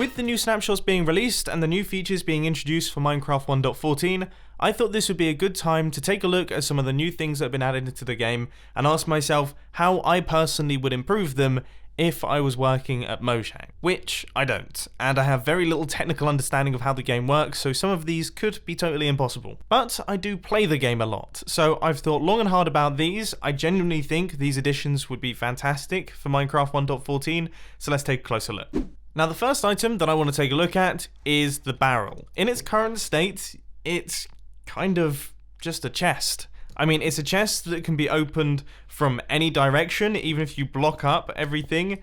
With the new snapshots being released and the new features being introduced for Minecraft 1.14, I thought this would be a good time to take a look at some of the new things that have been added into the game and ask myself how I personally would improve them if I was working at Mojang, which I don't, and I have very little technical understanding of how the game works, so some of these could be totally impossible. But I do play the game a lot, so I've thought long and hard about these. I genuinely think these additions would be fantastic for Minecraft 1.14, so let's take a closer look. Now the first item that I want to take a look at is the barrel. In its current state, it's kind of just a chest. I mean, it's a chest that can be opened from any direction. Even if you block up everything,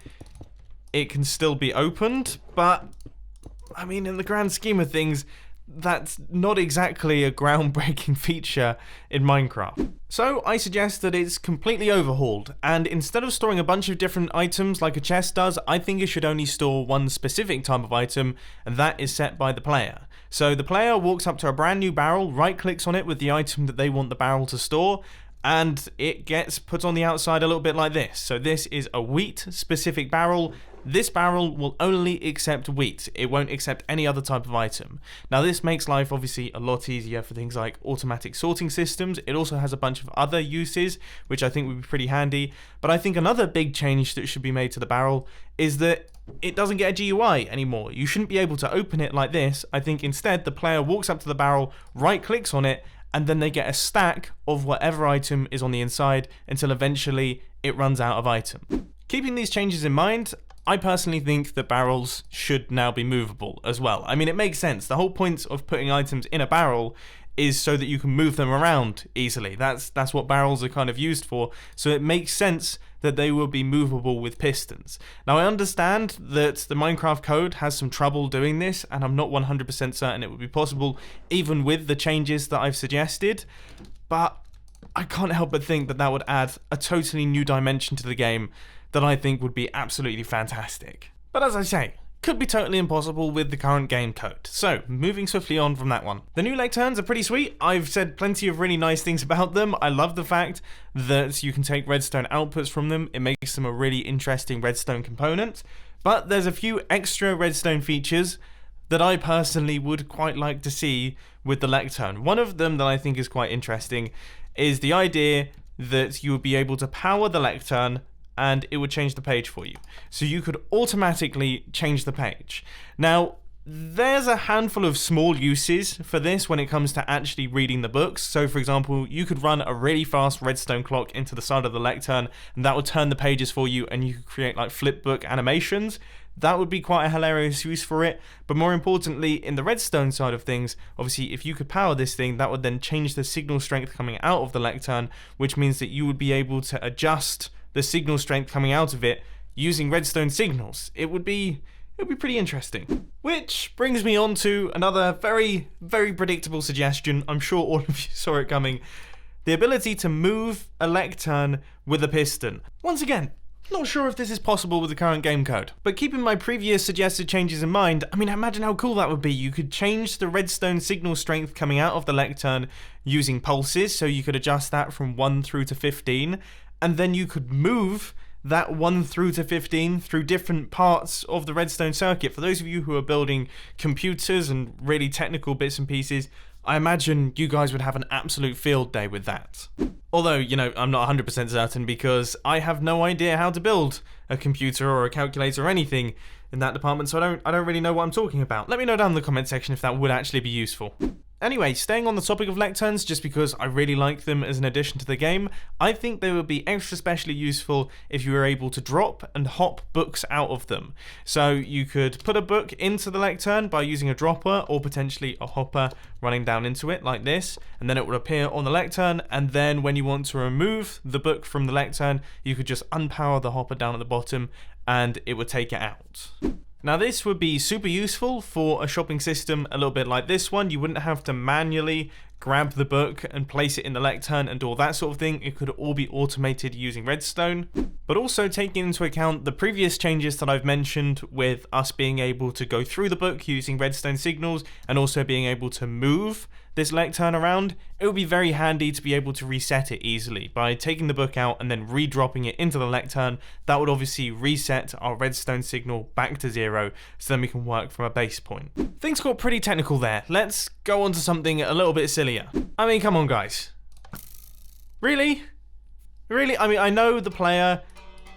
it can still be opened. But, I mean, in the grand scheme of things, that's not exactly a groundbreaking feature in Minecraft. So I suggest that it's completely overhauled, and instead of storing a bunch of different items like a chest does, I think it should only store one specific type of item, and that is set by the player. So the player walks up to a brand new barrel, right clicks on it with the item that they want the barrel to store, and it gets put on the outside a little bit like this. So this is a wheat specific barrel. This barrel will only accept wheat. It won't accept any other type of item. Now this makes life obviously a lot easier for things like automatic sorting systems. It also has a bunch of other uses, which I think would be pretty handy. But I think another big change that should be made to the barrel is that it doesn't get a GUI anymore. You shouldn't be able to open it like this. I think instead the player walks up to the barrel, right clicks on it, and then they get a stack of whatever item is on the inside until eventually it runs out of item. Keeping these changes in mind, I personally think that barrels should now be movable as well. I mean, it makes sense. The whole point of putting items in a barrel is so that you can move them around easily. That's what barrels are kind of used for. So it makes sense that they will be movable with pistons. Now I understand that the Minecraft code has some trouble doing this, and I'm not 100% certain it would be possible even with the changes that I've suggested, but I can't help but think that that would add a totally new dimension to the game that I think would be absolutely fantastic. But as I say, could be totally impossible with the current game code. So, moving swiftly on from that one. The new lecterns are pretty sweet. I've said plenty of really nice things about them. I love the fact that you can take redstone outputs from them. It makes them a really interesting redstone component. But there's a few extra redstone features that I personally would quite like to see with the lectern. One of them that I think is quite interesting is the idea that you would be able to power the lectern and it would change the page for you. So you could automatically change the page. Now, there's a handful of small uses for this when it comes to actually reading the books. So for example, you could run a really fast redstone clock into the side of the lectern and that would turn the pages for you, and you could create like flipbook animations. That would be quite a hilarious use for it. But more importantly, in the redstone side of things, obviously if you could power this thing, that would then change the signal strength coming out of the lectern, which means that you would be able to adjust the signal strength coming out of it using redstone signals. It would be pretty interesting. Which brings me on to another very, very predictable suggestion. I'm sure all of you saw it coming. The ability to move a lectern with a piston. Once again, not sure if this is possible with the current game code, but keeping my previous suggested changes in mind, I mean, imagine how cool that would be. You could change the redstone signal strength coming out of the lectern using pulses, so you could adjust that from 1 through to 15, and then you could move that 1 through to 15 through different parts of the redstone circuit. For those of you who are building computers and really technical bits and pieces, I imagine you guys would have an absolute field day with that. Although, you know, I'm not 100% certain because I have no idea how to build a computer or a calculator or anything in that department, so I don't really know what I'm talking about. Let me know down in the comment section if that would actually be useful. Anyway, staying on the topic of lecterns, just because I really like them as an addition to the game, I think they would be extra specially useful if you were able to drop and hop books out of them. So you could put a book into the lectern by using a dropper or potentially a hopper running down into it like this, and then it would appear on the lectern, and then when you want to remove the book from the lectern, you could just unpower the hopper down at the bottom and it would take it out. Now this would be super useful for a shopping system a little bit like this one. You wouldn't have to manually grab the book and place it in the lectern and do all that sort of thing. It could all be automated using redstone. But also taking into account the previous changes that I've mentioned with us being able to go through the book using redstone signals and also being able to move this lectern around, it would be very handy to be able to reset it easily by taking the book out and then re-dropping it into the lectern. That would obviously reset our redstone signal back to 0, so then we can work from a base point. Things got pretty technical there. Let's go on to something a little bit sillier. I mean, come on guys. Really? Really? I mean, I know the player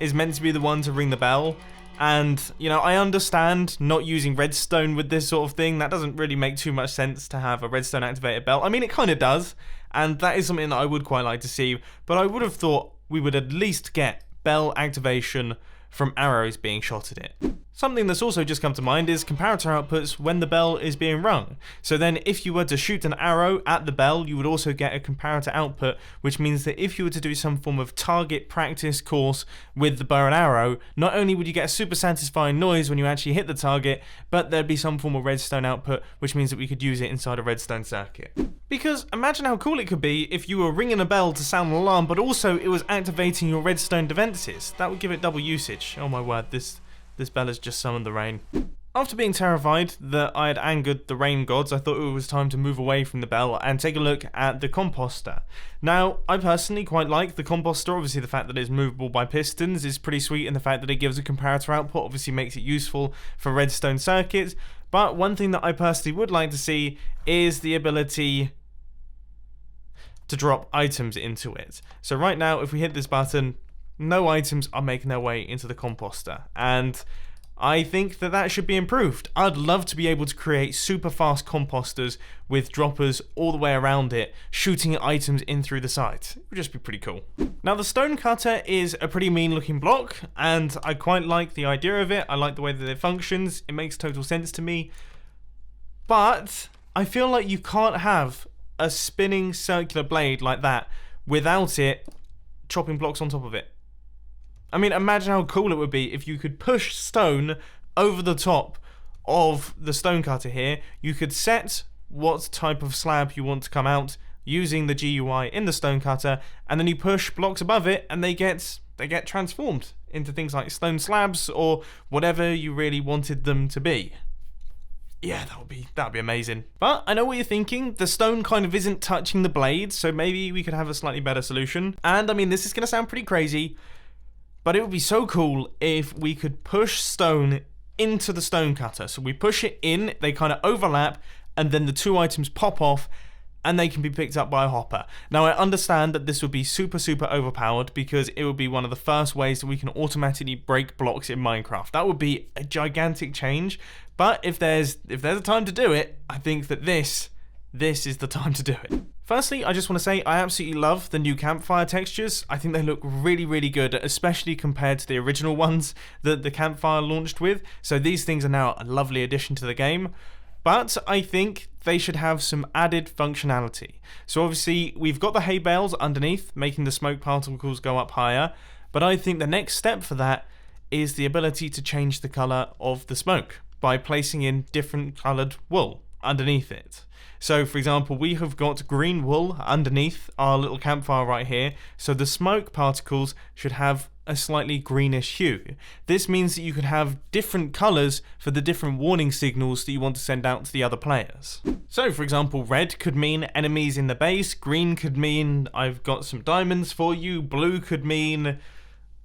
is meant to be the one to ring the bell, and, you know, I understand not using redstone with this sort of thing. That doesn't really make too much sense to have a redstone activated bell. I mean, it kind of does, and that is something that I would quite like to see, but I would have thought we would at least get bell activation from arrows being shot at it. Something that's also just come to mind is comparator outputs when the bell is being rung. So then if you were to shoot an arrow at the bell, you would also get a comparator output, which means that if you were to do some form of target practice course with the bow and arrow, not only would you get a super satisfying noise when you actually hit the target, but there'd be some form of redstone output, which means that we could use it inside a redstone circuit. Because imagine how cool it could be if you were ringing a bell to sound an alarm, but also it was activating your redstone defenses. That would give it double usage. Oh my word, this bell has just summoned the rain. After being terrified that I had angered the rain gods, I thought it was time to move away from the bell and take a look at the composter. Now, I personally quite like the composter. Obviously, the fact that it's movable by pistons is pretty sweet, and the fact that it gives a comparator output obviously makes it useful for redstone circuits. But one thing that I personally would like to see is the ability to drop items into it. So right now, if we hit this button, no items are making their way into the composter, and I think that that should be improved. I'd love to be able to create super fast composters with droppers all the way around it, shooting items in through the sides. It would just be pretty cool. Now, the stone cutter is a pretty mean looking block, and I quite like the idea of it. I like the way that it functions. It makes total sense to me. But I feel like you can't have a spinning circular blade like that without it chopping blocks on top of it. I mean, imagine how cool it would be if you could push stone over the top of the stone cutter here. You could set what type of slab you want to come out using the GUI in the stone cutter, and then you push blocks above it and they get transformed into things like stone slabs or whatever you really wanted them to be. Yeah, that'd be amazing. But I know what you're thinking. The stone kind of isn't touching the blade, so maybe we could have a slightly better solution. And I mean, this is going to sound pretty crazy, but it would be so cool if we could push stone into the stone cutter. So we push it in, they kind of overlap, and then the two items pop off, and they can be picked up by a hopper. Now, I understand that this would be super overpowered because it would be one of the first ways that we can automatically break blocks in Minecraft. That would be a gigantic change, but if there's a time to do it, I think that this is the time to do it. Firstly, I just want to say I absolutely love the new campfire textures. I think they look really good, especially compared to the original ones that the campfire launched with. So these things are now a lovely addition to the game. But I think they should have some added functionality. So obviously, we've got the hay bales underneath, making the smoke particles go up higher. But I think the next step for that is the ability to change the colour of the smoke by placing in different coloured wool underneath it. So for example, we have got green wool underneath our little campfire right here, so the smoke particles should have a slightly greenish hue. This means that you could have different colours for the different warning signals that you want to send out to the other players. So for example, red could mean enemies in the base, green could mean I've got some diamonds for you, blue could mean,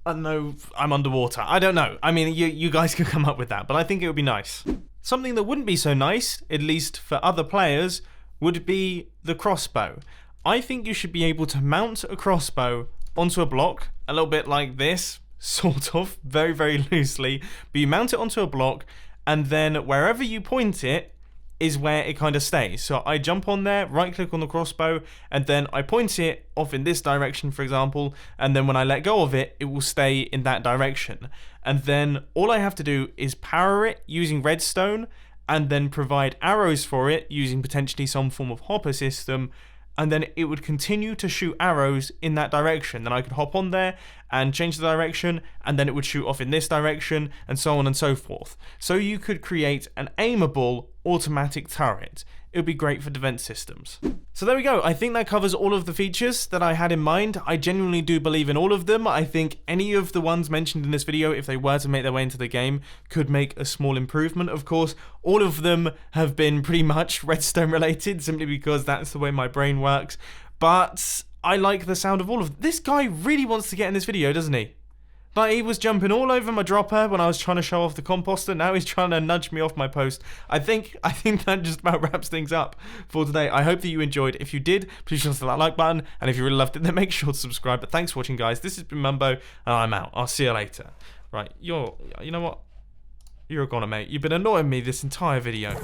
I don't know, I'm underwater. I don't know. I mean, you guys could come up with that, but I think it would be nice. Something that wouldn't be so nice, at least for other players, would be the crossbow. I think you should be able to mount a crossbow onto a block, a little bit like this, sort of, very loosely, but you mount it onto a block, and then wherever you point it is where it kind of stays. So I jump on there, right click on the crossbow, and then I point it off in this direction, for example, and then when I let go of it, it will stay in that direction. And then all I have to do is power it using redstone, and then provide arrows for it using potentially some form of hopper system, and then it would continue to shoot arrows in that direction. Then I could hop on there and change the direction, and then it would shoot off in this direction, and so on and so forth. So you could create an aimable automatic turret. it would be great for defense systems. So there we go. I think that covers all of the features that I had in mind. I genuinely do believe in all of them. I think any of the ones mentioned in this video, if they were to make their way into the game, could make a small improvement. Of course, all of them have been pretty much Redstone related, simply because that's the way my brain works. But I like the sound of all of them. This guy really wants to get in this video, doesn't he? Like, he was jumping all over my dropper when I was trying to show off the composter. Now he's trying to nudge me off my post. I think that just about wraps things up for today. I hope that you enjoyed. If you did, please just hit that like button. And if you really loved it, then make sure to subscribe. But thanks for watching, guys. This has been Mumbo, and I'm out. I'll see you later. Right, you know what? You're a goner, mate. You've been annoying me this entire video.